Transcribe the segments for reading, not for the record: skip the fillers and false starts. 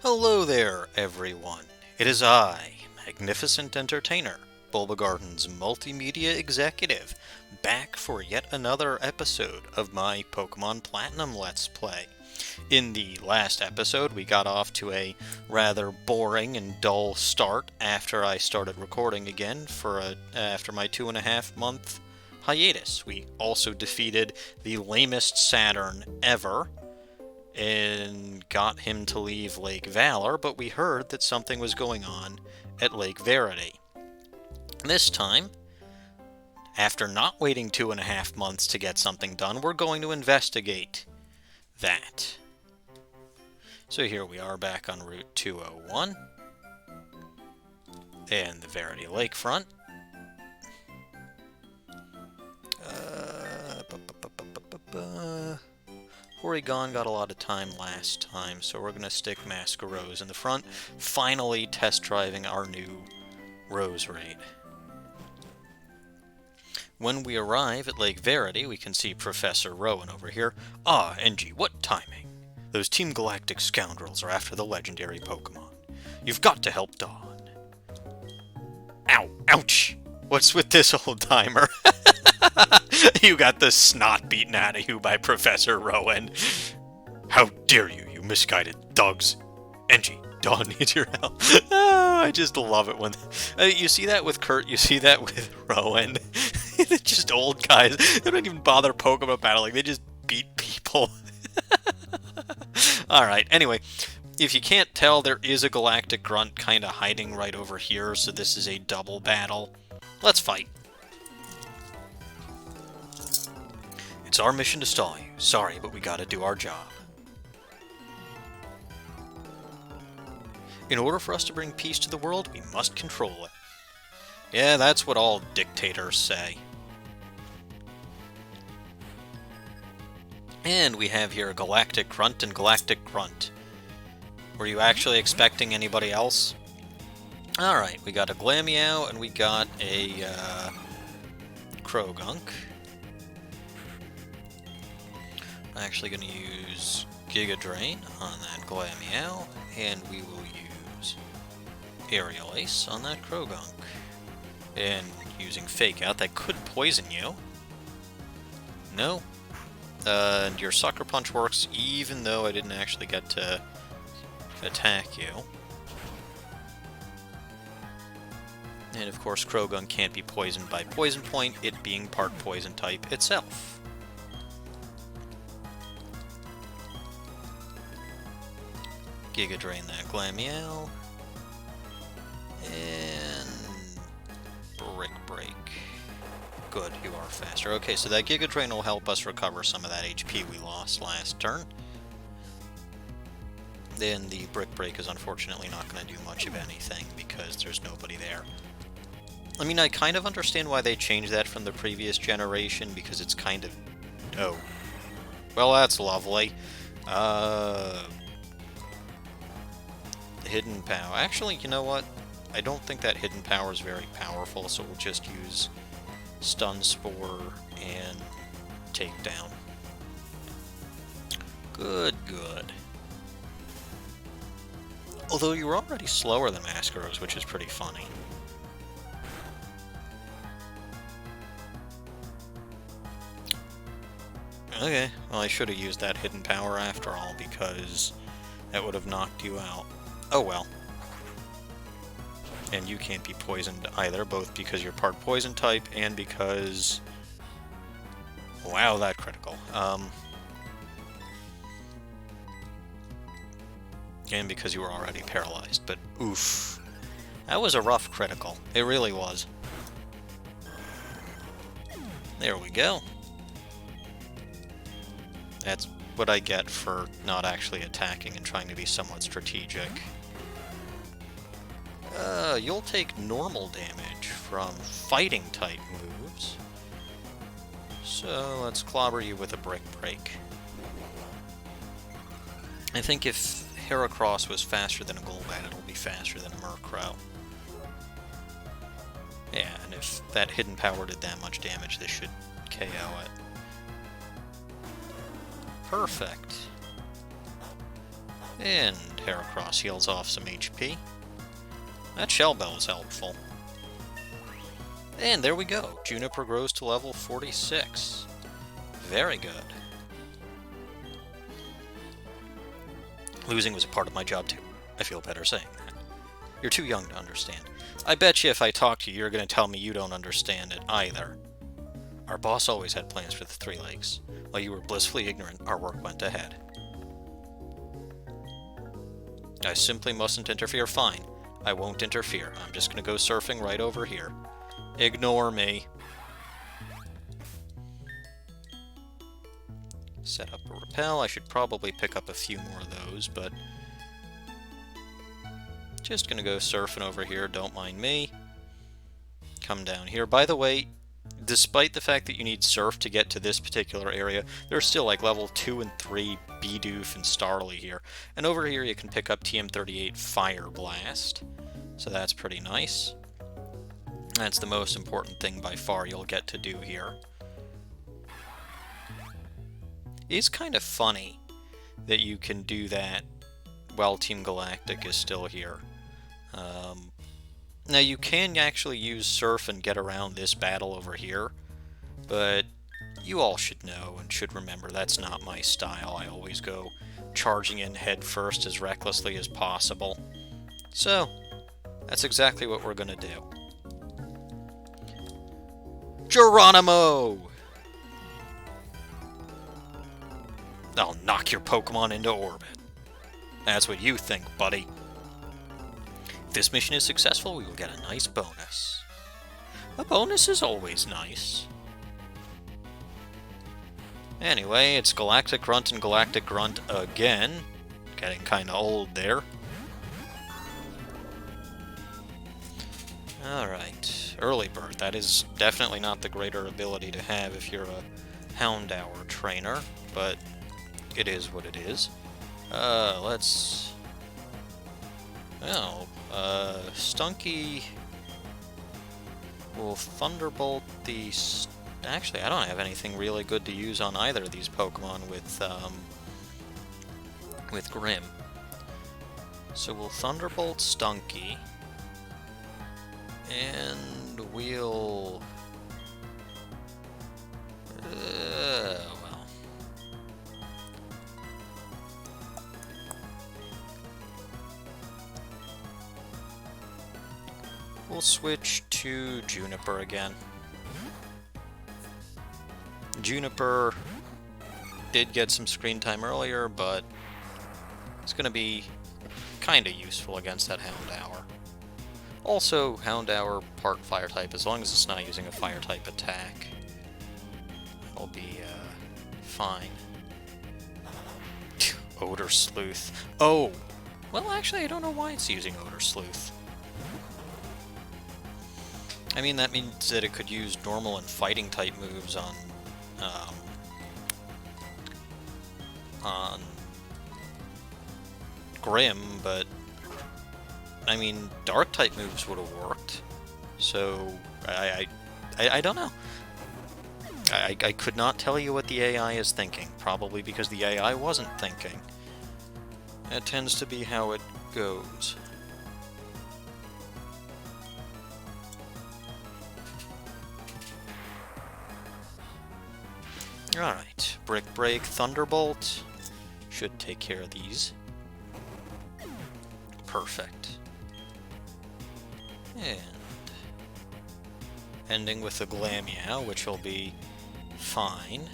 Hello there, everyone. It is I, Magnificent Entertainer, Bulbagarden's multimedia executive, back for yet another episode of my Pokemon Platinum Let's Play. In the last episode, we got off to a rather boring and dull start after I started recording again after my 2.5-month hiatus. We also defeated the lamest Saturn ever, and got him to leave Lake Valor, but we heard that something was going on at Lake Verity. This time, after not waiting 2.5 months to get something done, we're going to investigate that. So here we are back on Route 201 and the Verity Lakefront. Porygon got a lot of time last time, so we're going to stick Masquerose in the front, finally test driving our new Rose Raid. When we arrive at Lake Verity, we can see Professor Rowan over here. Ah, NG, what timing! Those Team Galactic scoundrels are after the legendary Pokemon. You've got to help Dawn. Ow! Ouch! What's with this old-timer? You got the snot beaten out of you by Professor Rowan. How dare you, you misguided thugs. Engie, Dawn needs your help. Oh, I just love it when... you see that with Kurt, you see that with Rowan. They're just old guys. They don't even bother Pokemon battling, they just beat people. Alright, anyway, if you can't tell, there is a Galactic Grunt kind of hiding right over here, so this is a double battle. Let's fight. It's our mission to stall you. Sorry, but we gotta do our job. In order for us to bring peace to the world, we must control it. Yeah, that's what all dictators say. And we have here a Galactic Grunt and Galactic Grunt. Were you actually expecting anybody else? Alright, we got a Glameow and we got a Croagunk. I'm actually going to use Giga Drain on that Glameow, and we will use Aerial Ace on that Croagunk. And using Fake Out, that could poison you. No. And your Sucker Punch works even though I didn't actually get to attack you. And of course Croagunk can't be poisoned by Poison Point, it being part Poison type itself. Giga Drain that Glameow. And Brick Break. Good, you are faster. Okay, so that Giga Drain will help us recover some of that HP we lost last turn. Then the Brick Break is unfortunately not going to do much of anything because there's nobody there. I mean, I kind of understand why they changed that from the previous generation because it's kind of... Oh. Well, that's lovely. Hidden Power. Actually, you know what? I don't think that Hidden Power is very powerful, so we'll just use Stun Spore and Takedown. Good, good. Although you were already slower than Masquerose, which is pretty funny. Okay, well I should have used that Hidden Power after all, because that would have knocked you out. Oh well. And you can't be poisoned either, both because you're part Poison type and because... Wow, that critical. And because you were already paralyzed, but oof. That was a rough critical. It really was. There we go. That's what I get for not actually attacking and trying to be somewhat strategic. You'll take normal damage from fighting type moves. So let's clobber you with a Brick Break. I think if Heracross was faster than a Golbat, it'll be faster than a Murkrow. Yeah, and if that Hidden Power did that much damage, this should KO it. Perfect. And Heracross heals off some HP. That Shell Bell is helpful. And there we go. Juniper grows to level 46. Very good. Losing was a part of my job too. I feel better saying that. You're too young to understand. I bet you if I talk to you, you're going to tell me you don't understand it either. Our boss always had plans for the Three Lakes. While you were blissfully ignorant, our work went ahead. I simply mustn't interfere. Fine. I won't interfere. I'm just going to go surfing right over here. Ignore me. Set up a repel. I should probably pick up a few more of those, but just gonna go surfing over here, don't mind me. Come down here. By the way, despite the fact that you need surf to get to this particular area, there's still like level 2 and 3 Bidoof and Starly here. And over here you can pick up TM38 Fire Blast. So that's pretty nice. That's the most important thing by far you'll get to do here. It's kind of funny that you can do that while Team Galactic is still here. Now you can actually use Surf and get around this battle over here, but you all should know and should remember that's not my style. I always go charging in head first as recklessly as possible. So, that's exactly what we're gonna do. Geronimo! I'll knock your Pokemon into orbit. That's what you think, buddy. If this mission is successful, we will get a nice bonus. A bonus is always nice. Anyway, it's Galactic Grunt and Galactic Grunt again. Getting kinda old there. Alright, Early Bird. That is definitely not the greater ability to have if you're a Houndour trainer, but it is what it is. Let's... Well, Stunky will Thunderbolt the... Actually, I don't have anything really good to use on either of these Pokemon with Grim. So we'll Thunderbolt Stunky, and we'll... well... We'll switch to Juniper again. Juniper did get some screen time earlier, but it's going to be kind of useful against that Houndour. Also, Houndour part Fire type, as long as it's not using a Fire type attack, it'll be fine. Odor Sleuth. Oh! Well, actually, I don't know why it's using Odor Sleuth. I mean, that means that it could use normal and fighting type moves on Grim, but I mean, dark type moves would have worked. So I don't know. I could not tell you what the AI is thinking, probably because the AI wasn't thinking. That tends to be how it goes. Alright, Brick Break, Thunderbolt should take care of these. Perfect. And ending with a Glameow, which will be fine.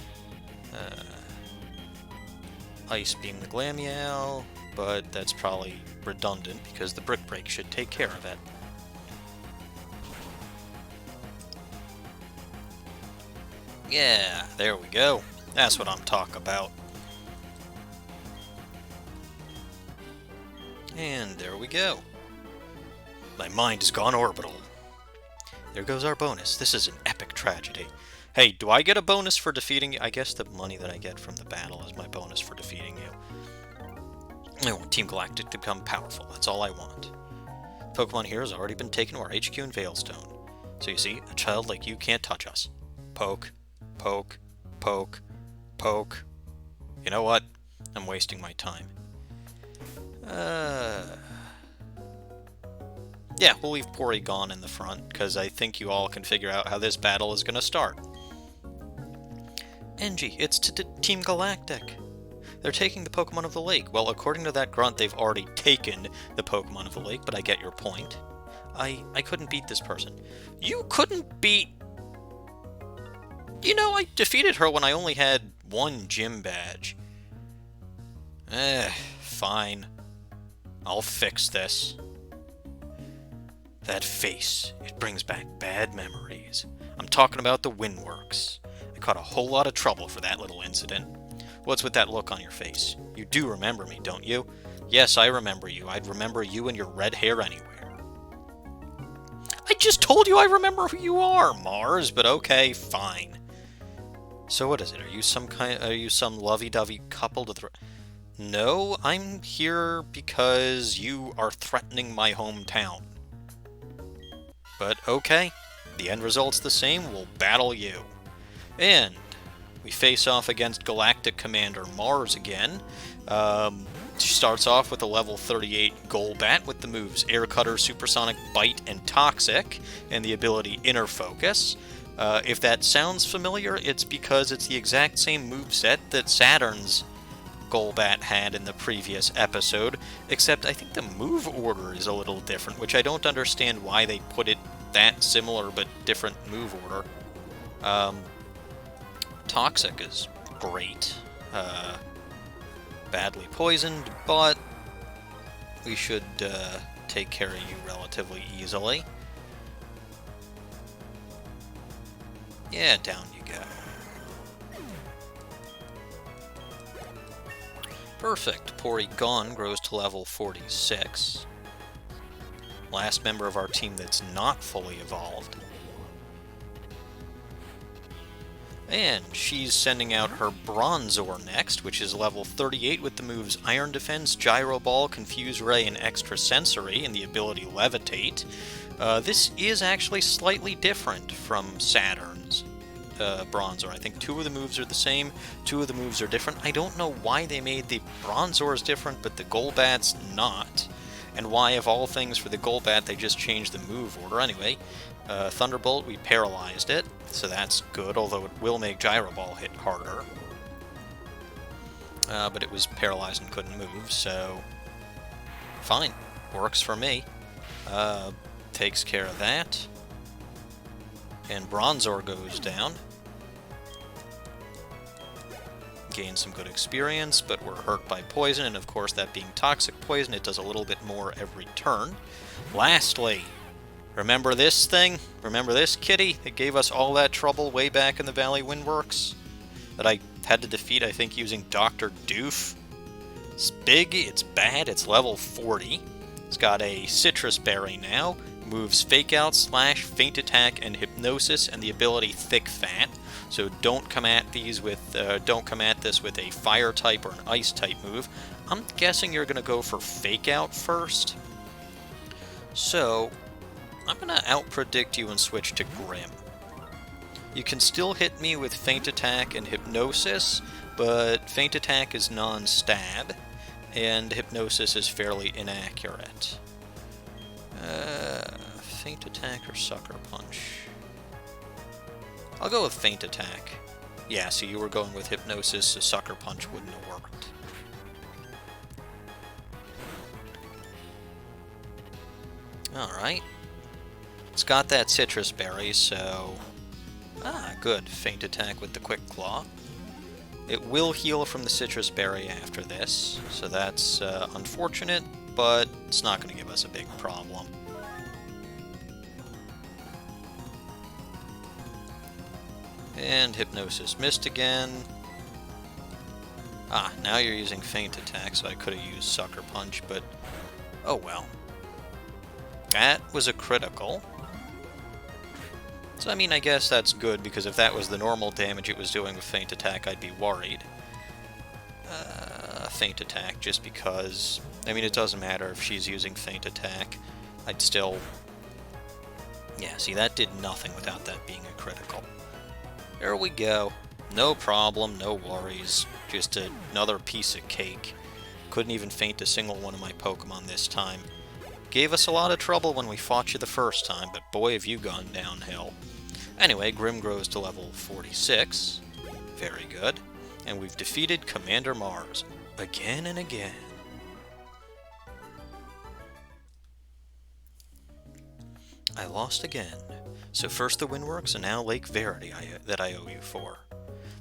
Ice Beam the Glameow, but that's probably redundant because the Brick Break should take care of it. Yeah, there we go. That's what I'm talking about. And there we go. My mind has gone orbital. There goes our bonus. This is an epic tragedy. Hey, do I get a bonus for defeating you? I guess the money that I get from the battle is my bonus for defeating you. I want Team Galactic to become powerful. That's all I want. Pokemon here has already been taken to our HQ in Veilstone. So you see, a child like you can't touch us. Poke. Poke, poke, poke. You know what? I'm wasting my time. Yeah, we'll leave Porygon in the front, because I think you all can figure out how this battle is going to start. Engie, it's Team Galactic. They're taking the Pokemon of the lake. Well, according to that grunt, they've already taken the Pokemon of the lake, but I get your point. I couldn't beat this person. You couldn't beat... You know, I defeated her when I only had one gym badge. Fine. I'll fix this. That face, it brings back bad memories. I'm talking about the Windworks. I caught a whole lot of trouble for that little incident. What's with that look on your face? You do remember me, don't you? Yes, I remember you. I'd remember you and your red hair anywhere. I just told you I remember who you are, Mars, but okay, fine. So what is it? Are you some lovey-dovey couple to No, I'm here because you are threatening my hometown. But okay, the end result's the same, we'll battle you. And we face off against Galactic Commander Mars again. She starts off with a level 38 Golbat with the moves Air Cutter, Supersonic, Bite, and Toxic, and the ability Inner Focus. If that sounds familiar, it's because it's the exact same moveset that Saturn's Golbat had in the previous episode, except I think the move order is a little different, which I don't understand why they put it that similar but different move order. Toxic is great. Badly poisoned, but we should take care of you relatively easily. Yeah, down you go. Perfect. Porygon grows to level 46. Last member of our team that's not fully evolved. And she's sending out her Bronzor next, which is level 38 with the moves Iron Defense, Gyro Ball, Confuse Ray, and Extrasensory, and the ability Levitate. This is actually slightly different from Saturn's Bronzor. I think 2 of the moves are the same, 2 of the moves are different. I don't know why they made the Bronzors different, but the Golbat's not. And why, of all things, for the Golbat, they just changed the move order. Anyway, Thunderbolt, we paralyzed it, so that's good, although it will make Gyro Ball hit harder. But it was paralyzed and couldn't move, so fine. Works for me. Takes care of that. And Bronzor goes down. Gain some good experience, but we're hurt by poison, and of course that being toxic poison, it does a little bit more every turn. Lastly, remember this thing? Remember this kitty that gave us all that trouble way back in the Valley Windworks? That I had to defeat, I think, using Dr. Doof? It's big, it's bad, it's level 40. It's got a Citrus Berry now, moves Fake Out, Slash, Feint Attack, and Hypnosis, and the ability Thick Fat. So don't come at this with a Fire type or an Ice type move. I'm guessing you're gonna go for Fake Out first. So I'm gonna outpredict you and switch to Grim. You can still hit me with Feint Attack and Hypnosis, but Feint Attack is non-stab, and Hypnosis is fairly inaccurate. Feint Attack or Sucker Punch? I'll go with Feint Attack. Yeah, so you were going with Hypnosis, so Sucker Punch wouldn't have worked. Alright. It's got that Citrus Berry, so... good. Feint Attack with the Quick Claw. It will heal from the Citrus Berry after this, so that's unfortunate, but it's not going to give us a big problem. And Hypnosis missed again. Now you're using Feint Attack, so I could have used Sucker Punch, but oh well. That was a critical. So I mean, I guess that's good, because if that was the normal damage it was doing with Feint Attack, I'd be worried. Feint Attack, just because... I mean, it doesn't matter if she's using Feint Attack. I'd still... Yeah, see, that did nothing without that being a critical. There we go. No problem, no worries. Just another piece of cake. couldn't even faint a single one of my Pokemon this time. Gave us a lot of trouble when we fought you the first time, but boy have you gone downhill. Anyway, Grim grows to level 46. Very good. And we've defeated Commander Mars. Again and again. I lost again. So first the Windworks, and now Lake Verity that I owe you for.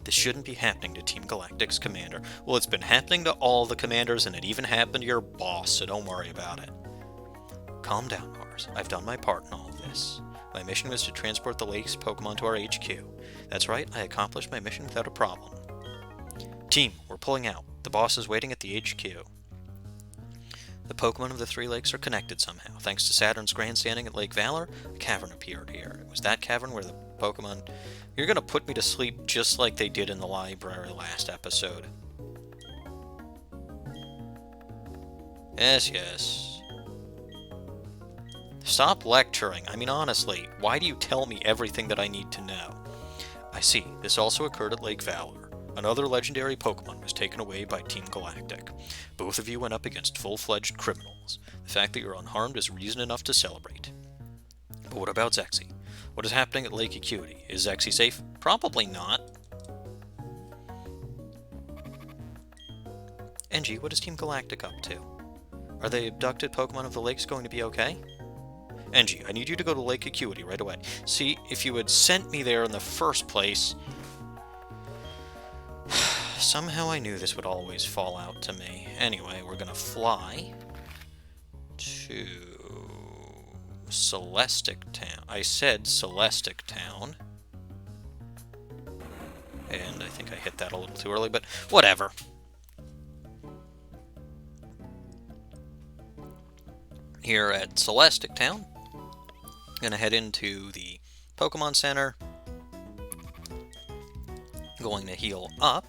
This shouldn't be happening to Team Galactic's commander. Well, it's been happening to all the commanders, and it even happened to your boss, so don't worry about it. Calm down, Mars. I've done my part in all of this. My mission was to transport the lake's Pokemon to our HQ. That's right, I accomplished my mission without a problem. Team, we're pulling out. The boss is waiting at the HQ. The Pokemon of the three lakes are connected somehow. Thanks to Saturn's grandstanding at Lake Valor, a cavern appeared here. It was that cavern where the Pokemon... You're gonna put me to sleep just like they did in the library last episode. Yes, yes. Stop lecturing. I mean, honestly, why do you tell me everything that I need to know? I see. This also occurred at Lake Valor. Another legendary Pokemon was taken away by Team Galactic. Both of you went up against full-fledged criminals. The fact that you're unharmed is reason enough to celebrate. But what about Zexy? What is happening at Lake Acuity? Is Zexy safe? Probably not. NG, what is Team Galactic up to? Are the abducted Pokemon of the lakes going to be okay? NG, I need you to go to Lake Acuity right away. See, if you had sent me there in the first place... Somehow I knew this would always fall out to me. Anyway, we're gonna fly to Celestic Town. I said Celestic Town. And I think I hit that a little too early, but whatever. Here at Celestic Town, I'm gonna head into the Pokemon Center. Going to heal up.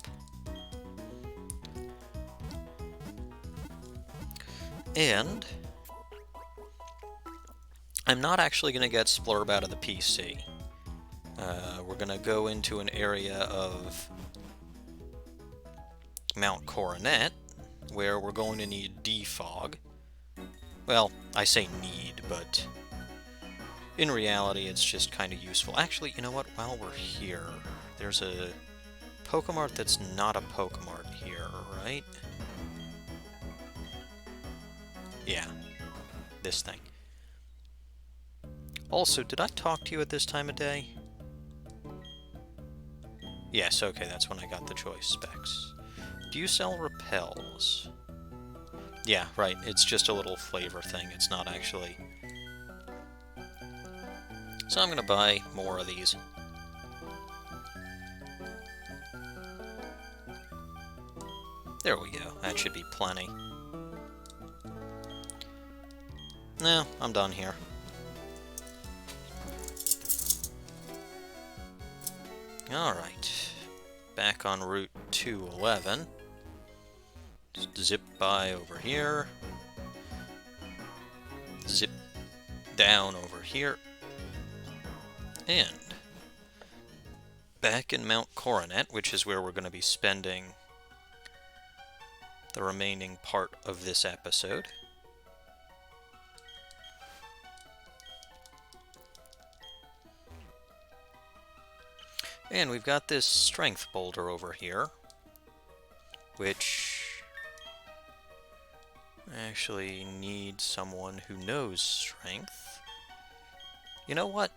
And I'm not actually going to get Splurb out of the PC. We're going to go into an area of Mount Coronet, where we're going to need defog. Well, I say need, but in reality it's just kind of useful. Actually, you know what? While we're here, there's a Pokemart that's not a Pokemart here, right? Yeah, this thing. Also, did I talk to you at this time of day? Yes, okay, that's when I got the choice specs. Do you sell repels? Yeah, right, it's just a little flavor thing, it's not actually... So I'm gonna buy more of these. There we go, that should be plenty. No, I'm done here. Alright. Back on Route 211. Just zip by over here. Zip down over here. And back in Mount Coronet, which is where we're going to be spending the remaining part of this episode. And we've got this strength boulder over here, which actually needs someone who knows strength. You know what?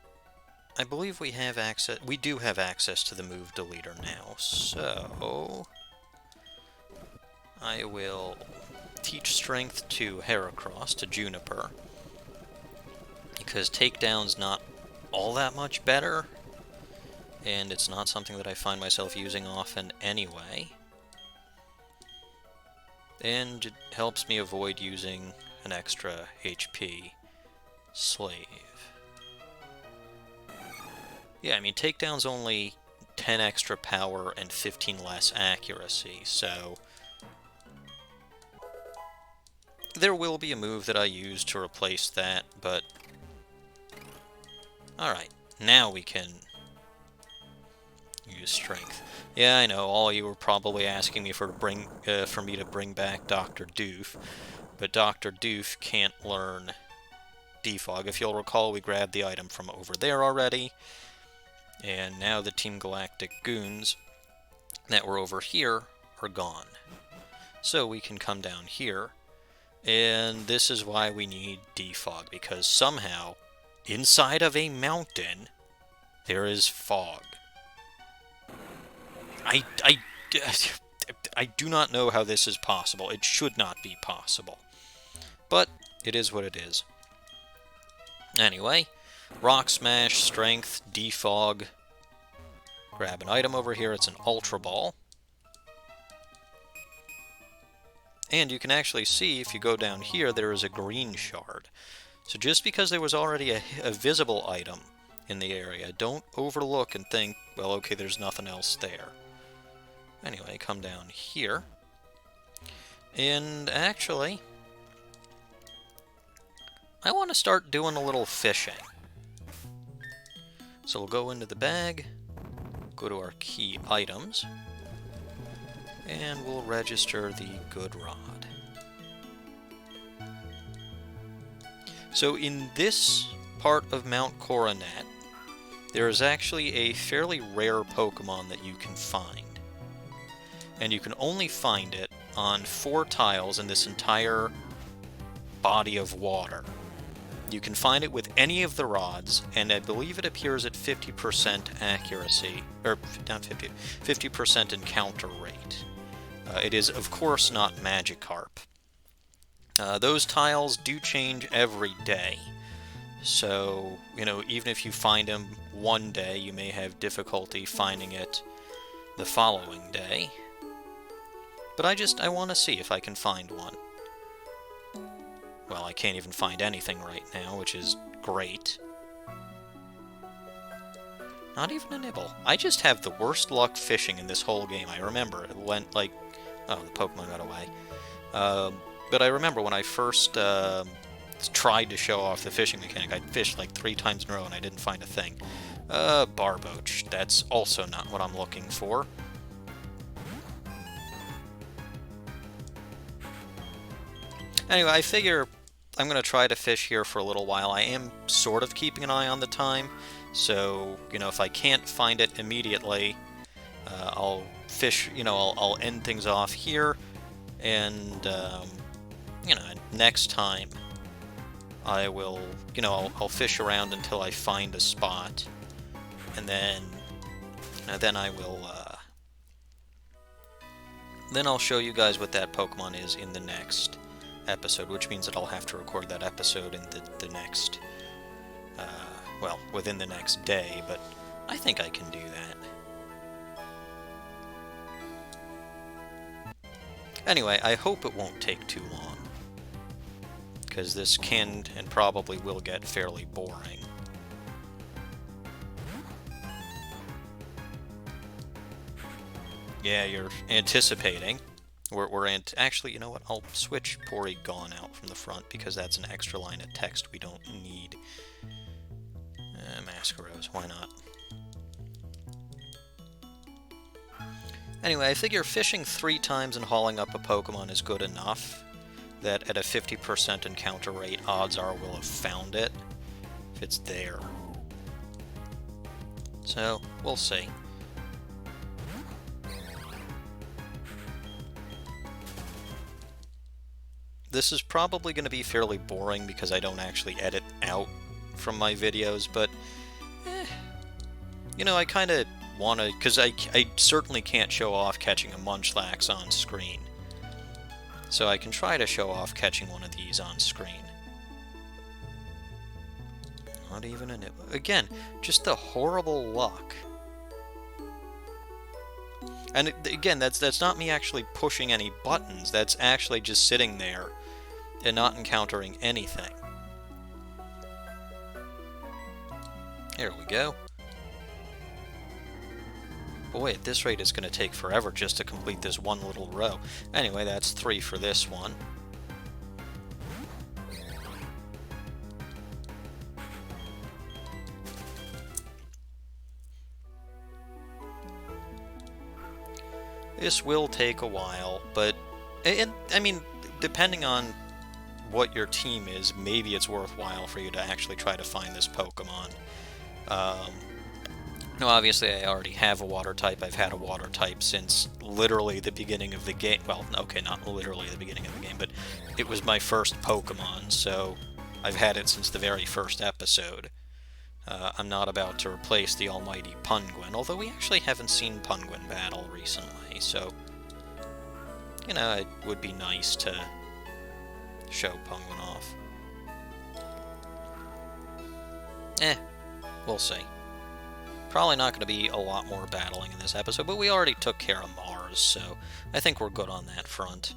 I believe we have access. We do have access to the move deleter now, so I will teach strength to Heracross, to Juniper, because takedown's not all that much better. And it's not something that I find myself using often anyway. And it helps me avoid using an extra HP slave. Yeah, I mean, takedown's only 10 extra power and 15 less accuracy, so... There will be a move that I use to replace that, but... Alright, now we can... Use strength. Yeah, I know. All you were probably asking me for me to bring back Dr. Doof, but Dr. Doof can't learn defog. If you'll recall, we grabbed the item from over there already, and now the Team Galactic goons that were over here are gone. So we can come down here, and this is why we need defog, because somehow, inside of a mountain, there is fog. I do not know how this is possible. It should not be possible. But it is what it is. Anyway, Rock Smash, Strength, Defog. Grab an item over here. It's an Ultra Ball. And you can actually see, if you go down here, there is a green shard. So just because there was already a visible item in the area, don't overlook and think, well, okay, there's nothing else there. Anyway, come down here. And actually, I want to start doing a little fishing. So we'll go into the bag, go to our key items, and we'll register the good rod. So in this part of Mount Coronet, there is actually a fairly rare Pokemon that you can find. And you can only find it on 4 tiles in this entire body of water. You can find it with any of the rods, and I believe it appears at 50% accuracy, or not 50% encounter rate. It is, of course, not Magikarp. Those tiles do change every day. So, you know, even if you find them one day, you may have difficulty finding it the following day. But I want to see if I can find one. Well, I can't even find anything right now, which is great. Not even a nibble. I just have the worst luck fishing in this whole game. I remember it went like... Oh, the Pokemon got away. But I remember when I first tried to show off the fishing mechanic, I fished like 3 times in a row and I didn't find a thing. Barboach. That's also not what I'm looking for. Anyway, I figure I'm going to try to fish here for a little while. I am sort of keeping an eye on the time, so, you know, if I can't find it immediately, I'll fish, you know, I'll end things off here, and, you know, next time I will, you know, I'll fish around until I find a spot, and then I will, then I'll show you guys what that Pokemon is in the next episode, which means that I'll have to record that episode in the next, well, within the next day, but I think I can do that. Anyway, I hope it won't take too long, because this can and probably will get fairly boring. Yeah, you're anticipating. Actually, you know what? I'll switch Porygon out from the front because that's an extra line of text we don't need. Mascaros, why not? Anyway, I figure fishing 3 times and hauling up a Pokemon is good enough that at a 50% encounter rate, odds are we'll have found it if it's there. So, we'll see. This is probably going to be fairly boring because I don't actually edit out from my videos, but, you know, I kind of want to, because I certainly can't show off catching a Munchlax on screen. So I can try to show off catching one of these on screen. Not even a nibble. Again, just the horrible luck. And again, that's not me actually pushing any buttons. That's actually just sitting there and not encountering anything. Here we go. Boy, at this rate it's going to take forever just to complete this one little row. Anyway, that's 3 for this one. This will take a while, but, and I mean, depending on what your team is, maybe it's worthwhile for you to actually try to find this Pokemon. Now, obviously, I already have a water type. I've had a water type since literally the beginning of the game. Well, okay, not literally the beginning of the game, but it was my first Pokemon, so I've had it since the very first episode. I'm not about to replace the almighty Punguin, although we actually haven't seen Punguin battle recently, so, you know, it would be nice to show Punguin off. We'll see. Probably not going to be a lot more battling in this episode, but we already took care of Mars, so I think we're good on that front.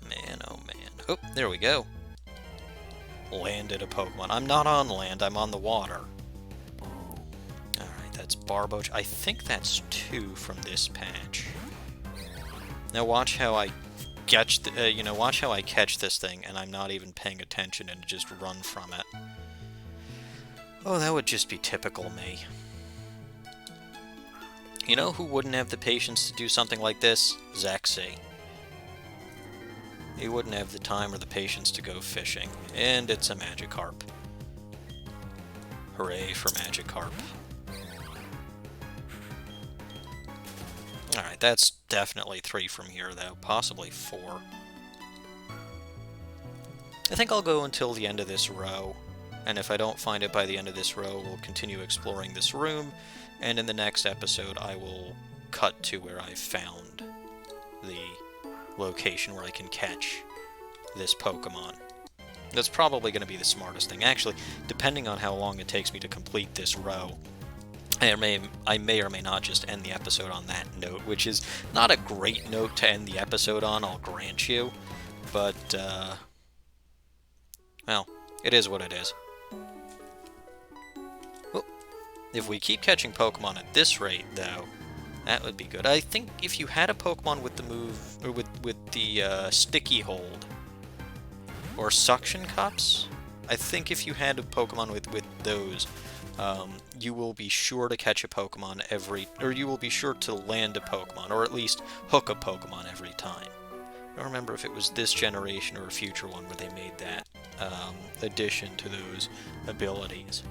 Man, oh man. Oh, there we go. Landed a Pokemon. I'm not on land, I'm on the water. Alright, that's Barboach. I think that's 2 from this patch. Now watch how I catch, watch how I catch this thing and I'm not even paying attention and just run from it. Oh, that would just be typical me. You know who wouldn't have the patience to do something like this? Zexy. He wouldn't have the time or the patience to go fishing. And it's a Magikarp. Hooray for Magikarp. Alright, that's definitely 3 from here, though. Possibly 4. I think I'll go until the end of this row. And if I don't find it by the end of this row, we'll continue exploring this room. And in the next episode, I will cut to where I found the location where I can catch this Pokemon. That's probably going to be the smartest thing. Actually, depending on how long it takes me to complete this row, I may or may not just end the episode on that note, which is not a great note to end the episode on, I'll grant you. But, well, it is what it is. Well, if we keep catching Pokemon at this rate, though, that would be good. I think if you had a Pokemon with the move, or with the sticky hold, or suction cups, I think if you had a Pokemon with those, you will be sure to catch a Pokemon or you will be sure to land a Pokemon, or at least hook a Pokemon every time. I don't remember if it was this generation or a future one where they made that addition to those abilities.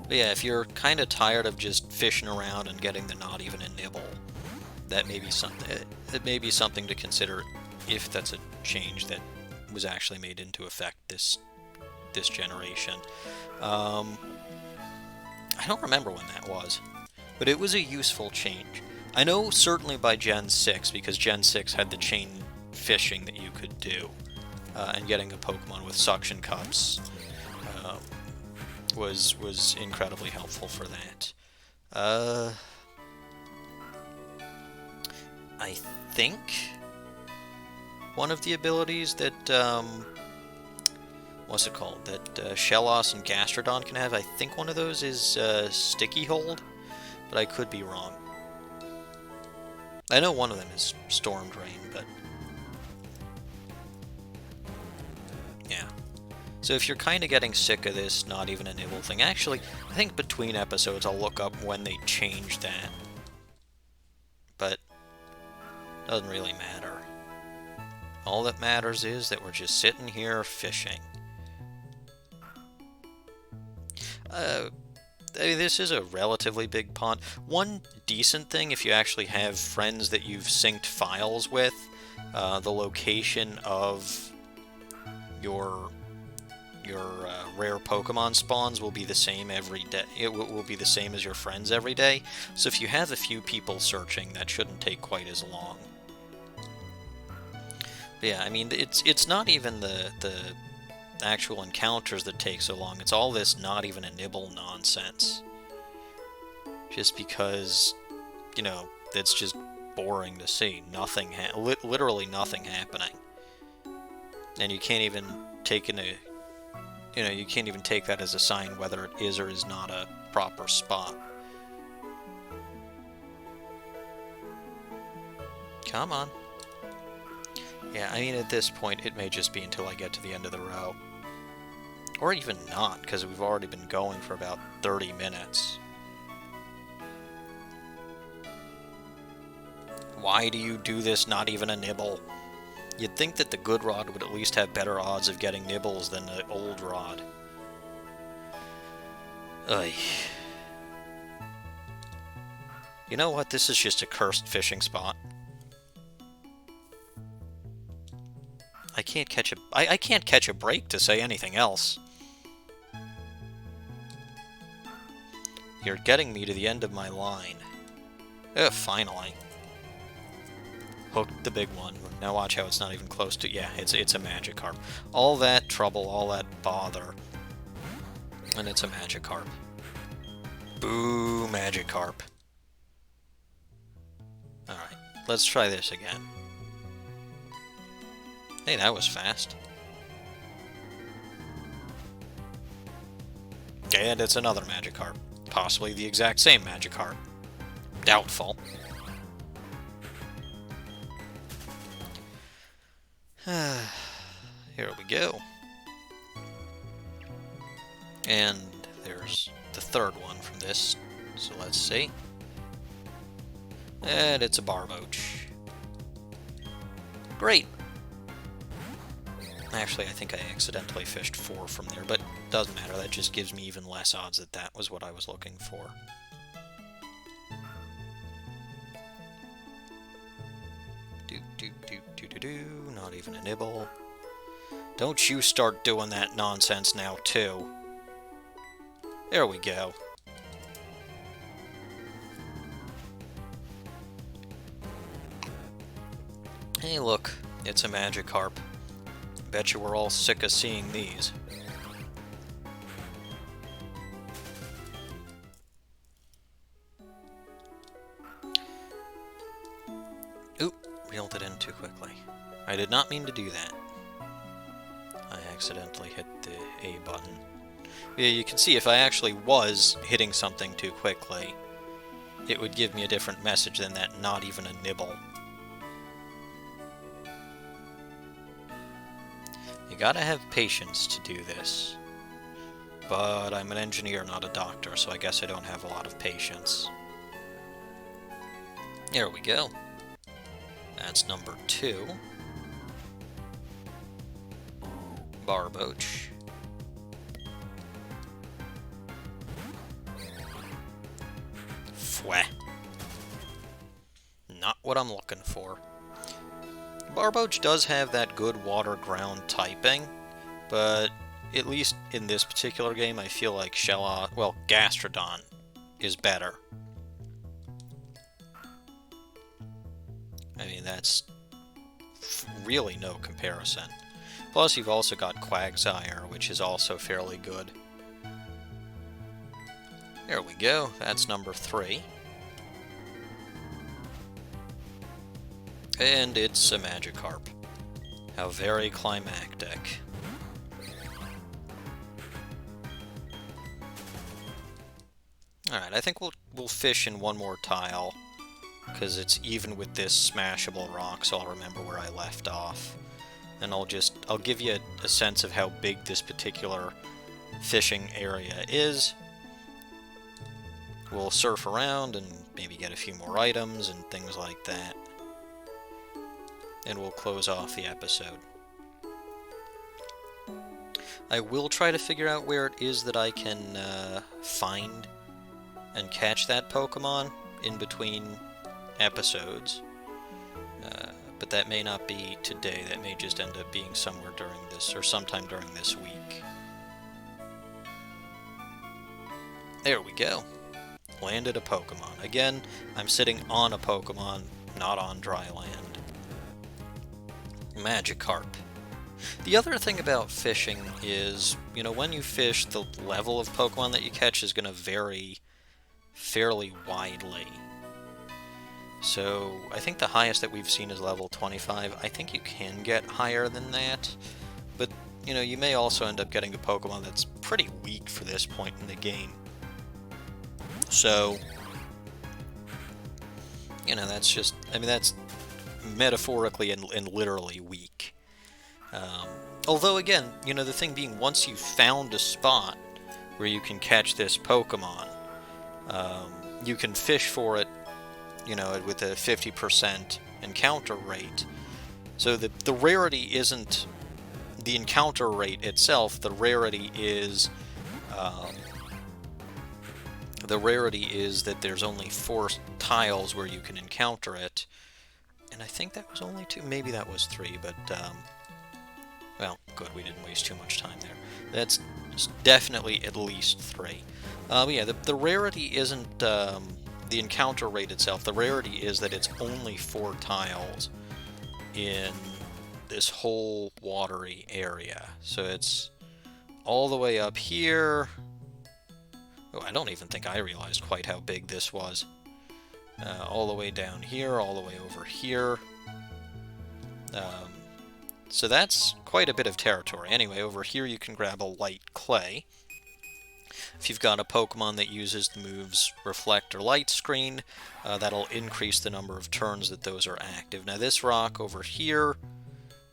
But yeah, if you're kind of tired of just fishing around and getting the not even a nibble, that may be something. It may be something to consider if that's a change that was actually made into effect this generation. I don't remember when that was, but it was a useful change. I know certainly by Gen 6, because Gen 6 had the chain fishing that you could do, and getting a Pokemon with suction cups was incredibly helpful for that. I think one of the abilities that what's it called? That Shellos and Gastrodon can have. I think one of those is Sticky Hold, but I could be wrong. I know one of them is Storm Drain, but yeah. So if you're kind of getting sick of this not even a nibble thing, actually, I think between episodes I'll look up when they changed that. But it doesn't really matter. All that matters is that we're just sitting here fishing. This is a relatively big pond. One decent thing, if you actually have friends that you've synced files with, the location of your rare Pokemon spawns will be the same every day. It will be the same as your friends every day. So if you have a few people searching, that shouldn't take quite as long. But yeah, I mean, it's not even the actual encounters that take so long. It's all this not even a nibble nonsense. Just because, you know, it's just boring to see. Nothing, literally nothing happening. And you can't even take you can't even take that as a sign whether it is or is not a proper spot. Come on. Yeah, I mean, at this point, it may just be until I get to the end of the row. Or even not, because we've already been going for about 30 minutes. Why do you do this? Not even a nibble. You'd think that the good rod would at least have better odds of getting nibbles than the old rod. Ugh. You know what? This is just a cursed fishing spot. I can't catch a break to say anything else. You're getting me to the end of my line. Ugh, finally. Hooked the big one. Now watch how it's not even close to... Yeah, it's a Magikarp. All that trouble, all that bother. And it's a Magikarp. Boo, Magikarp. Alright, let's try this again. Hey, that was fast. And it's another Magikarp. Possibly the exact same Magikarp. Doubtful. Here we go. And there's the third one from this. So let's see. And it's a Barboach. Great. Actually, I think I accidentally fished 4 from there, but doesn't matter. That just gives me even less odds that that was what I was looking for. Not even a nibble. Don't you start doing that nonsense now, too. There we go. Hey, look. It's a Magikarp. Bet you we're all sick of seeing these. Oop, reeled it in too quickly. I did not mean to do that. I accidentally hit the A button. Yeah, you can see if I actually was hitting something too quickly, it would give me a different message than that not even a nibble. You gotta have patience to do this. But I'm an engineer, not a doctor, so I guess I don't have a lot of patience. There we go. That's number 2. Barboach. Fwah. Not what I'm looking for. Barboach does have that good water-ground typing, but at least in this particular game, I feel like Gastrodon is better. I mean, that's really no comparison. Plus, you've also got Quagsire, which is also fairly good. There we go. That's number 3. And it's a Magikarp. How very climactic. Alright, I think we'll fish in one more tile, because it's even with this smashable rock, so I'll remember where I left off. And I'll give you a sense of how big this particular fishing area is. We'll surf around and maybe get a few more items and things like that. And we'll close off the episode. I will try to figure out where it is that I can find and catch that Pokemon in between episodes. But that may not be today. That may just end up being somewhere during this, or sometime during this week. There we go. Landed a Pokemon. Again, I'm sitting on a Pokemon, not on dry land. Magikarp. The other thing about fishing is, you know, when you fish, the level of Pokemon that you catch is going to vary fairly widely. So, I think the highest that we've seen is level 25. I think you can get higher than that, but, you know, you may also end up getting a Pokemon that's pretty weak for this point in the game. So, you know, that's just, I mean, that's metaphorically and literally weak. Although, again, you know, the thing being, once you've found a spot where you can catch this Pokemon, you can fish for it, you know, with a 50% encounter rate. So the rarity isn't the encounter rate itself. The rarity is that there's only 4 tiles where you can encounter it. And I think that was only 2. Maybe that was 3, but well, good, we didn't waste too much time there. That's definitely at least 3. But yeah, the rarity isn't the encounter rate itself. The rarity is that it's only 4 tiles in this whole watery area. So it's all the way up here. Oh, I don't even think I realized quite how big this was. All the way down here, all the way over here. So that's quite a bit of territory. Anyway, over here you can grab a light clay. If you've got a Pokemon that uses the moves Reflect or Light Screen, that'll increase the number of turns that those are active. Now this rock over here,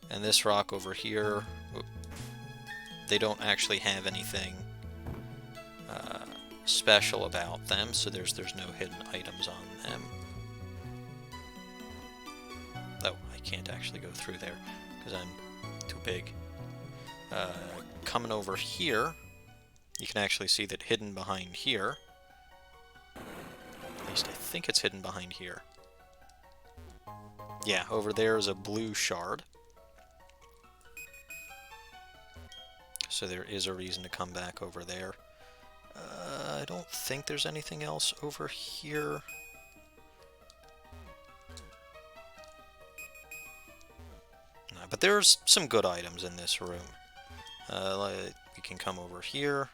and this rock over here, they don't actually have anything special about them, so there's no hidden items on them. Oh, I can't actually go through there, because I'm too big. Coming over here, you can actually see that hidden behind here, at least I think it's hidden behind here. Yeah, over there is a blue shard. So there is a reason to come back over there. I don't think there's anything else over here. No, but there's some good items in this room. You can come over here.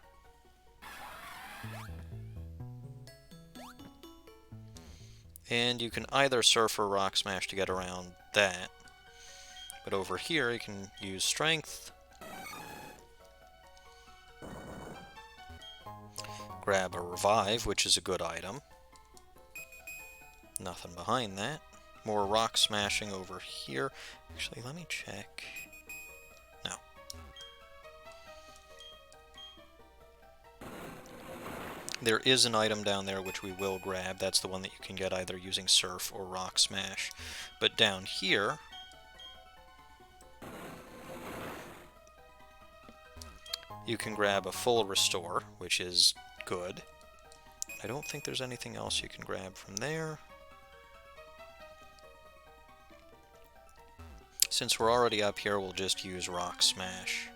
And you can either Surf or Rock Smash to get around that. But over here you can use Strength. Grab a Revive, which is a good item. Nothing behind that. More Rock Smashing over here. Actually, let me check. No. There is an item down there which we will grab. That's the one that you can get either using Surf or Rock Smash. But down here, you can grab a Full Restore, which is good. I don't think there's anything else you can grab from there. Since we're already up here, we'll just use Rock Smash.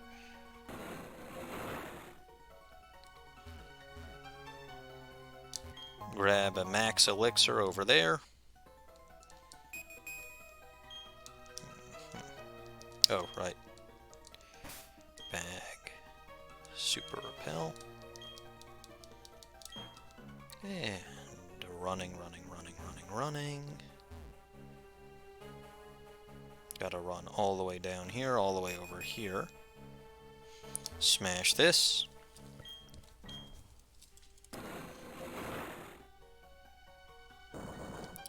Grab a Max Elixir over there. Oh, right. Bag. Super Repel. And running. Gotta run all the way down here, all the way over here. Smash this.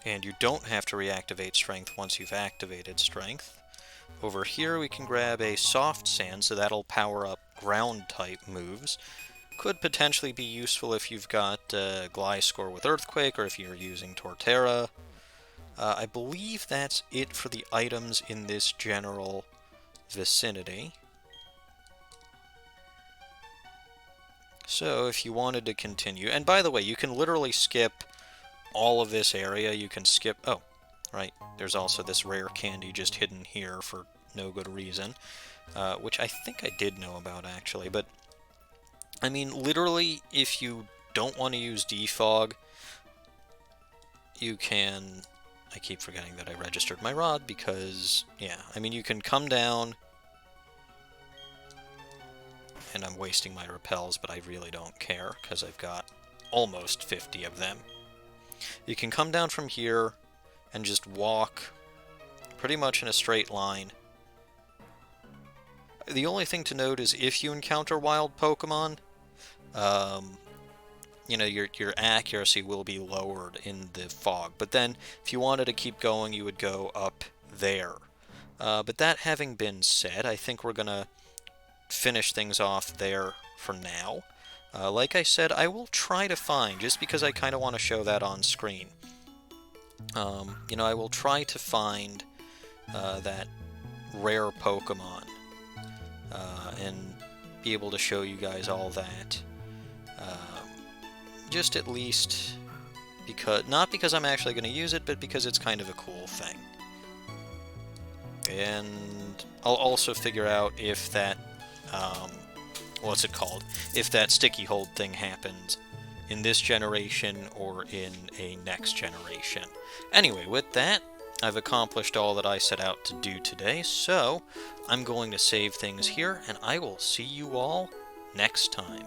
And you don't have to reactivate Strength once you've activated Strength. Over here we can grab a Soft Sand, so that'll power up Ground-type moves. Could potentially be useful if you've got Gliscor with Earthquake, or if you're using Torterra. I believe that's it for the items in this general vicinity. So if you wanted to continue, and by the way, you can literally skip all of this area. You can skip, oh, right, there's also this rare candy just hidden here for no good reason, which I think I did know about actually, but I mean, literally, if you don't want to use defog, you can, I keep forgetting that I registered my rod because, yeah, I mean, you can come down, and I'm wasting my repels, but I really don't care, because I've got almost 50 of them. You can come down from here and just walk pretty much in a straight line. The only thing to note is if you encounter wild Pokemon, you know, your accuracy will be lowered in the fog. But then, if you wanted to keep going, you would go up there. But that having been said, I think we're going to finish things off there for now. Like I said, I will try to find, just because I kind of want to show that on screen, I will try to find that rare Pokemon and be able to show you guys all that. Just at least because, not because I'm actually going to use it, but because it's kind of a cool thing. And I'll also figure out if that, what's it called? If that sticky hold thing happens in this generation or in a next generation. Anyway, with that, I've accomplished all that I set out to do today, so I'm going to save things here, and I will see you all next time.